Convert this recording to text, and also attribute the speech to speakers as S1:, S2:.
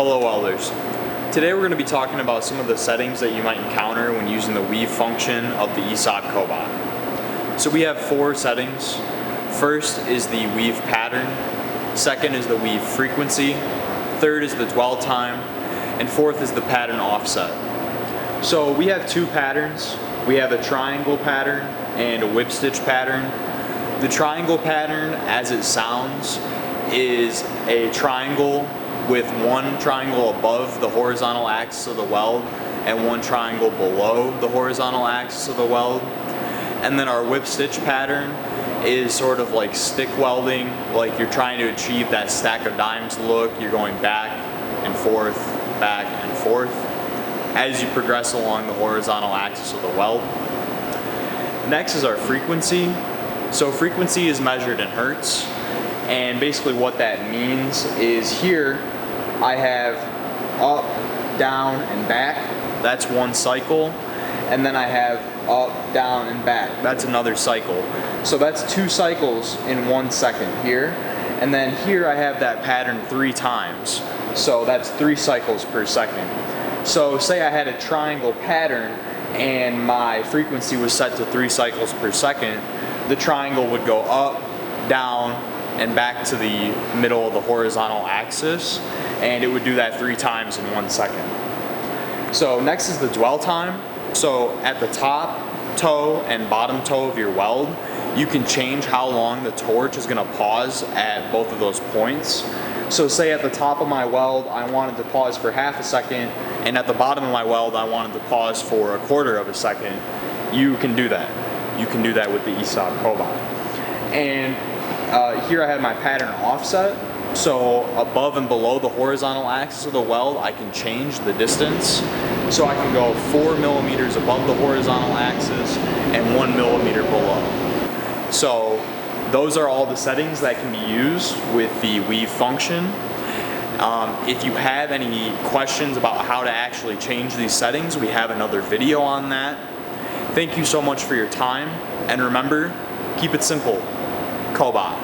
S1: Hello welders. Today we're going to be talking about some of the settings that you might encounter when using the weave function of the ESAB Cobot. So we have 4 settings. First is the weave pattern, second is the weave frequency, third is the dwell time, and fourth is the pattern offset. So we have 2 patterns. We have a triangle pattern and a whip stitch pattern. The triangle pattern, as it sounds, is a triangle with one triangle above the horizontal axis of the weld and one triangle below the horizontal axis of the weld. And then our whip stitch pattern is sort of like stick welding, like you're trying to achieve that stack of dimes look. You're going back and forth as you progress along the horizontal axis of the weld. Next is our frequency. So frequency is measured in hertz, and basically what that means is here I have up, down, and back. That's one cycle. And then I have up, down, and back. That's another cycle. So that's 2 cycles in 1 second here. And then here I have that pattern 3 times. So that's 3 cycles per second. So say I had a triangle pattern and my frequency was set to 3 cycles per second, the triangle would go up, down, and back to the middle of the horizontal axis, and it would do that 3 times in 1 second. So next is the dwell time. So at the top toe and bottom toe of your weld, you can change how long the torch is going to pause at both of those points. So say at the top of my weld I wanted to pause for half a second, and at the bottom of my weld I wanted to pause for 1/4 of a second. You can do that. You can do that with the ESAB Cobot. And here I have my pattern offset. So above and below the horizontal axis of the weld, I can change the distance. So I can go 4 millimeters above the horizontal axis and 1 millimeter below. So those are all the settings that can be used with the weave function. If you have any questions about how to actually change these settings, we have another video on that. Thank you so much for your time, and remember, keep it simple. Cobot.